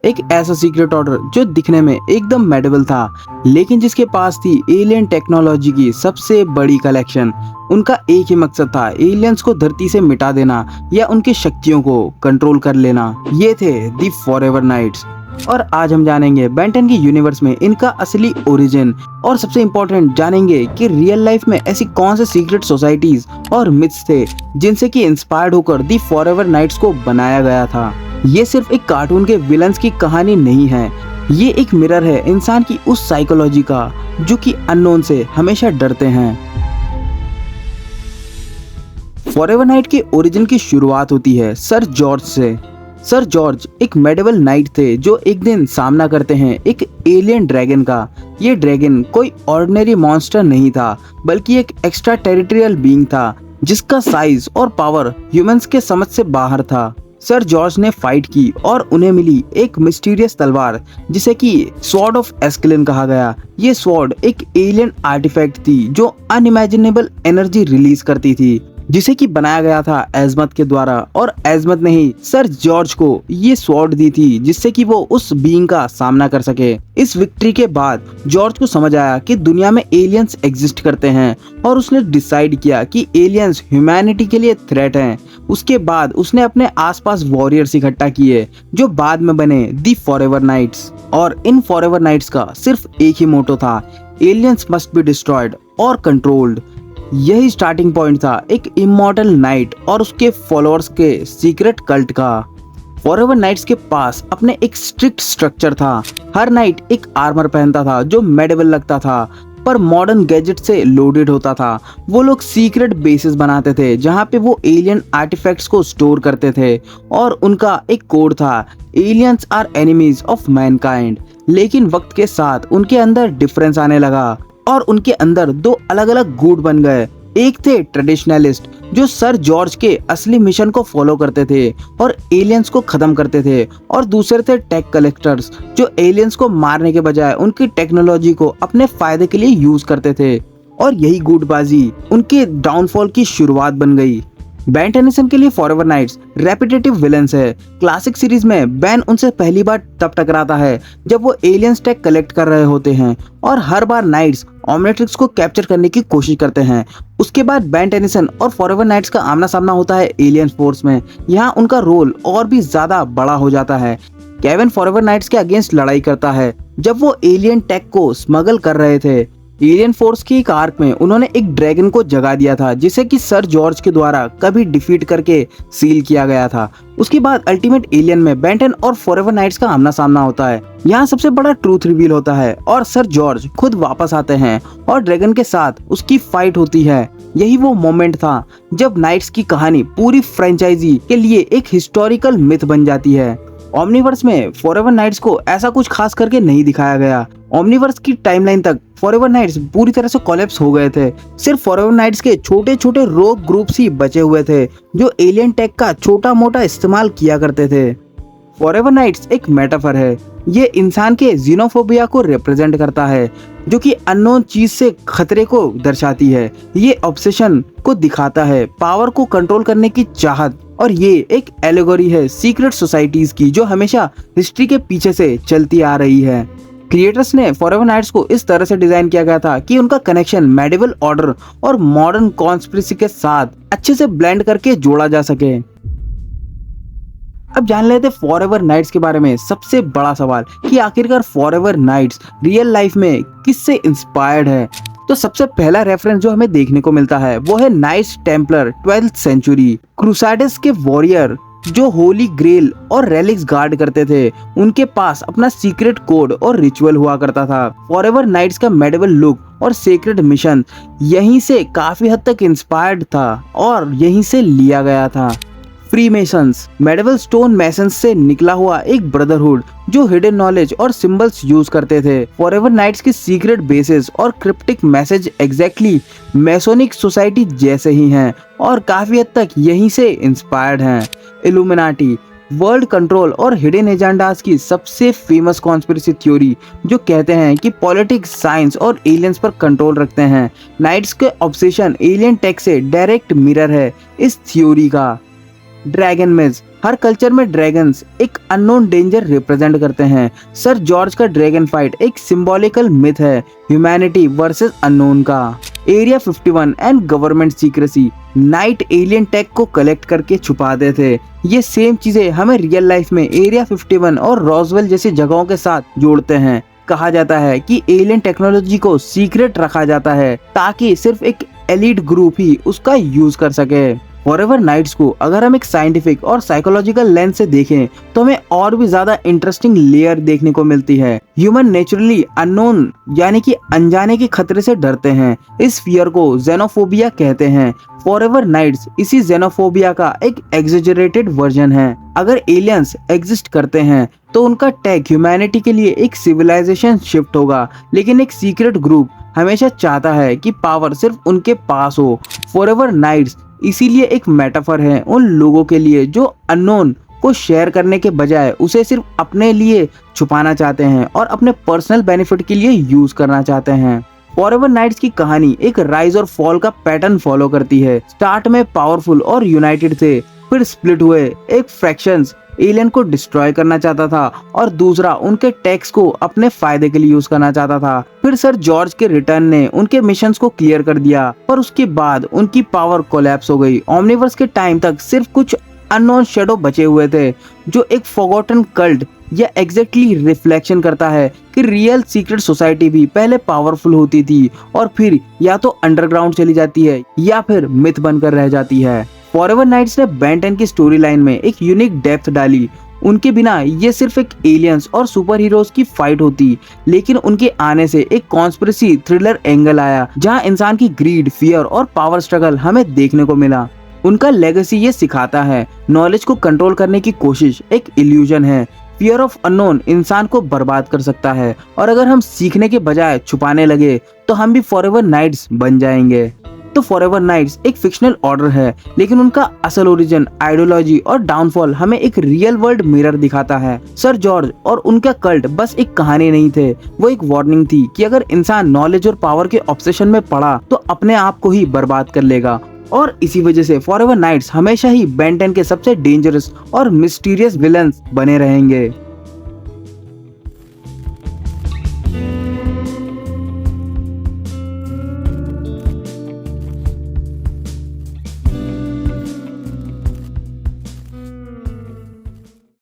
एक ऐसा secret order जो दिखने में एकदम मेडिवल था, लेकिन जिसके पास थी एलियन टेक्नोलॉजी की सबसे बड़ी कलेक्शन। उनका एक ही मकसद था, एलियंस को धरती से मिटा देना या उनकी शक्तियों को कंट्रोल कर लेना। ये थे दी फॉरएवर नाइट्स। और आज हम जानेंगे बेन 10 के यूनिवर्स में इनका असली ओरिजिन, और सबसे इम्पोर्टेंट जानेंगे कि रियल लाइफ में ऐसी कौन से सीक्रेट सोसाइटीज और मिथ्स थे जिनसे कि इंस्पायर्ड होकर दी फॉरएवर नाइट्स को बनाया गया था। ये सिर्फ एक कार्टून के विलन्स की कहानी नहीं है, ये एक मिरर है इंसान की उस साइकोलॉजी का जो कि अननोन से हमेशा डरते हैं। फॉरएवर नाइट के ओरिजिन की शुरुआत होती है सर जॉर्ज से। सर जॉर्ज एक मेडिवल नाइट थे जो एक दिन सामना करते हैं एक एलियन ड्रैगन का। ये ड्रैगन कोई ऑर्डिनरी मॉन्स्टर नहीं था, बल्कि एक एक्स्ट्रा टेरिटोरियल बीइंग था जिसका साइज और पावर ह्यूमंस के समझ से बाहर था। सर जॉर्ज ने फाइट की और उन्हें मिली एक मिस्टीरियस तलवार जिसे कि स्वॉर्ड ऑफ एस्केलिन कहा गया। ये स्वॉर्ड एक एलियन आर्टिफैक्ट थी जो अनइमेजिनेबल एनर्जी रिलीज करती थी, जिसे कि बनाया गया था एजमत के द्वारा। और एजमत ने ही सर जॉर्ज को ये स्वॉर्ड दी थी जिससे कि वो उस बीइंग का सामना कर सके। इस विक्ट्री के बाद जॉर्ज को समझ आया कि दुनिया में एलियंस एग्जिस्ट करते हैं और उसने डिसाइड किया कि एलियंस ह्यूमैनिटी के लिए थ्रेट हैं। उसके बाद उसने अपने आसपास वॉरियर्स इकट्ठा किए जो बाद में बने दी फॉरएवर नाइट्स। और इन फॉरएवर नाइट्स का सिर्फ एक ही मोटो था, एलियंस मस्ट बी डिस्ट्रॉयड और कंट्रोल्ड। यही स्टार्टिंग पॉइंट था एक इमॉर्टल नाइट और उसके फॉलोअर्स के सीक्रेट कल्ट का। फॉरएवर नाइट्स के पास अपने एक स्ट्रिक्ट स्ट्रक्चर था। हर नाइट एक आर्मर पहनता था जो मेडिवल लगता था पर मॉडर्न गैजेट से लोडेड होता था। वो लोग सीक्रेट बेसेस बनाते थे जहाँ पे वो एलियन आर्टिफैक्ट्स को स्टोर करते थे और उनका एक कोड था, aliens are enemies of mankind. लेकिन वक्त के साथ उनके अंदर डिफरेंस आने लगा और उनके अंदर दो अलग अलग गुट बन गए। एक थे ट्रेडिशनलिस्ट जो सर जॉर्ज के असली मिशन को फॉलो करते थे और एलियंस को खत्म करते थे, और दूसरे थे टेक कलेक्टर्स जो एलियंस को मारने के बजाय उनकी टेक्नोलॉजी को अपने फायदे के लिए यूज करते थे। और यही गुटबाजी उनके डाउनफॉल की शुरुआत बन गई। बेन टेनिसन के लिए फॉरएवर नाइट्स रेपिटेटिव विलन्स है। क्लासिक सीरीज में बेन उनसे पहली बार तब टकराता है जब वो एलियंस टेक कलेक्ट कर रहे होते हैं, और हर बार नाइट्स ओमनिट्रिक्स को कैप्चर करने की कोशिश करते हैं। उसके बाद बेन टेनिसन और फॉरएवर नाइट्स का आमना सामना होता है एलियन फोर्स में। यहाँ उनका रोल और भी ज्यादा बड़ा हो जाता है। केविन फॉरएवर नाइट्स के अगेंस्ट लड़ाई करता है जब वो एलियन टेक को स्मगल कर रहे थे। एलियन फोर्स की एक आर्क में उन्होंने एक ड्रैगन को जगा दिया था जिसे कि सर जॉर्ज के द्वारा कभी डिफीट करके सील किया गया था। उसके बाद अल्टीमेट एलियन में बेन 10 और फॉरएवर नाइट्स का आमना सामना होता है। यहाँ सबसे बड़ा ट्रूथ रिवील होता है और सर जॉर्ज खुद वापस आते हैं और ड्रैगन के साथ उसकी फाइट होती है। यही वो मोमेंट था जब नाइट्स की कहानी पूरी फ्रेंचाइजी के लिए एक हिस्टोरिकल मिथ बन जाती है। ओमनीवर्स में फॉरएवर नाइट्स को ऐसा कुछ खास करके नहीं दिखाया गया। ओमनीवर्स की टाइमलाइन तक फॉरएवर नाइट्स पूरी तरह से कोलैप्स हो गए थे। सिर्फ फॉरएवर नाइट्स के छोटे छोटे रोग ग्रुप्स ही बचे हुए थे जो एलियन टेक का छोटा मोटा इस्तेमाल किया करते थे। फॉरएवर नाइट्स एक मेटाफर है। ये इंसान के जीनोफोबिया को रिप्रेजेंट करता है जो कि अननोन चीज से खतरे को दर्शाती है। ये ऑब्सेशन को दिखाता है, पावर को कंट्रोल करने की चाहत, और ये एक एलेगोरी है सीक्रेट सोसाइटीज की जो हमेशा हिस्ट्री के पीछे से चलती आ रही है। क्रिएटर्स ने फॉरएवर नाइट्स को इस तरह से डिजाइन किया गया था कि उनका कनेक्शन मेडिवल ऑर्डर और मॉडर्न कॉन्स्पिरेसी के साथ अच्छे से ब्लेंड करके जोड़ा जा सके। अब जान लेते फॉरएवर नाइट्स के बारे में सबसे बड़ा सवाल कि आखिरकार फॉरएवर नाइट्स रियल लाइफ में किससे इंस्पायर्ड है। तो सबसे पहला रेफरेंस जो हमें देखने को मिलता है वो है नाइट्स टेम्पलर 12th सेंचुरी। क्रूसाइडर्स के वॉरियर जो होली ग्रेल और रेलिक्स गार्ड करते थे, उनके पास अपना सीक्रेट कोड और रिचुअल हुआ करता था। फॉरएवर नाइट्स का मेडिवल लुक और सीक्रेट मिशन यहीं से काफी हद तक इंस्पायर्ड था और यहीं से लिया गया था। फ्रीमेसन्स मेडिवल स्टोन मैसन्स से निकला हुआ एक ब्रदरहुड जो हिडन नॉलेज और सिंबल्स यूज करते थे। फॉरएवर नाइट्स की सीक्रेट बेसेस और क्रिप्टिक मैसेज एग्जैक्टली मैसोनिक सोसाइटी जैसे ही हैं और काफी हद तक यहीं से इंस्पायर्ड हैं। इल्यूमिनाटी वर्ल्ड कंट्रोल और हिडन एजेंडास की सबसे फेमस कॉन्स्पिरेसी थ्योरी जो कहते हैं कि पॉलिटिक्स, साइंस और एलियंस पर कंट्रोल रखते हैं। नाइट्स के ऑब्सेशन एलियन टेक से डायरेक्ट मिरर है इस थ्योरी का। ड्रैगन मेज हर कल्चर में ड्रैगन्स एक अननोन डेंजर रिप्रेजेंट करते हैं। सर जॉर्ज का ड्रैगन फाइट एक सिंबॉलिकल मिथ है ह्यूमैनिटी वर्सेस अननोन का। Area 51 and government secrecy, night alien take को कलेक्ट करके छुपाते थे। ये सेम चीजें हमें रियल लाइफ में एरिया 51 और रॉसवेल जैसी जगहों के साथ जोड़ते हैं। कहा जाता है कि एलियन टेक्नोलॉजी को सीक्रेट रखा जाता है ताकि सिर्फ एक एलिट ग्रुप ही उसका यूज कर सके। फॉरएवर नाइट्स को अगर हम एक साइंटिफिक और साइकोलॉजिकल लेंस से देखें तो हमें और भी ज्यादा इंटरेस्टिंग लेयर देखने को मिलती है। ह्यूमन नेचुरली अननोन यानी कि अनजाने के खतरे से डरते हैं। इस फियर को जेनोफोबिया कहते हैं। फॉरएवर नाइट्स इसी जेनोफोबिया का एक एग्जेजरेटेड वर्जन है। अगर एलियंस एग्जिस्ट करते हैं तो उनका टैग ह्यूमैनिटी के लिए एक सिविलाइजेशन शिफ्ट होगा, लेकिन एक सीक्रेट ग्रुप हमेशा चाहता है कि पावर सिर्फ उनके पास हो। फॉरएवर नाइट्स इसीलिए एक मेटाफर है उन लोगों के लिए जो अननोन को शेयर करने के बजाय उसे सिर्फ अपने लिए छुपाना चाहते हैं और अपने पर्सनल बेनिफिट के लिए यूज करना चाहते हैं। फॉरएवर नाइट्स की कहानी एक राइज और फॉल का पैटर्न फॉलो करती है। स्टार्ट में पावरफुल और यूनाइटेड थे, फिर स्प्लिट हुए। एक फ्रैक्शंस एलियन को डिस्ट्रॉय करना चाहता था और दूसरा उनके टैक्स को अपने फायदे के लिए यूज करना चाहता था। फिर सर जॉर्ज के रिटर्न ने उनके मिशंस को क्लियर कर दिया, पर उसके बाद उनकी पावर कोलैप्स हो गई। ओमनिवर्स के टाइम तक सिर्फ कुछ अननोन शैडो बचे हुए थे, जो एक फॉरगॉटन कल्ट या एग्जैक्टली रिफ्लेक्शन करता है कि रियल सीक्रेट सोसाइटी भी पहले पावरफुल होती थी और फिर या तो अंडरग्राउंड चली जाती है या फिर मिथ बनकर रह जाती है। फॉरएवर नाइट्स ने बेन 10 की स्टोरी लाइन में एक यूनिक डेप्थ डाली। उनके बिना ये सिर्फ एक एलियंस और सुपर हीरोज की फाइट होती, लेकिन उनके आने से एक कॉन्स्पिरेसी थ्रिलर एंगल आया जहां इंसान की ग्रीड, फियर और पावर स्ट्रगल हमें देखने को मिला। उनका लेगेसी ये सिखाता है नॉलेज को कंट्रोल करने की कोशिश एक इल्यूजन है। फियर ऑफ अननोन इंसान को बर्बाद कर सकता है और अगर हम सीखने के बजाय छुपाने लगे तो हम भी फॉरएवर नाइट्स बन जाएंगे। तो फॉरएवर नाइट्स एक फिक्शनल ऑर्डर है, लेकिन उनका असल ओरिजिन, आइडियोलॉजी और डाउनफॉल हमें एक रियल वर्ल्ड मिरर दिखाता है। सर जॉर्ज और उनका कल्ट बस एक कहानी नहीं थे, वो एक वार्निंग थी कि अगर इंसान नॉलेज और पावर के ऑब्सेशन में पड़ा तो अपने आप को ही बर्बाद कर लेगा। और इसी वजह से फॉरएवर नाइट्स हमेशा ही बेन 10 के सबसे डेंजरस और मिस्टीरियस विलन्स बने रहेंगे।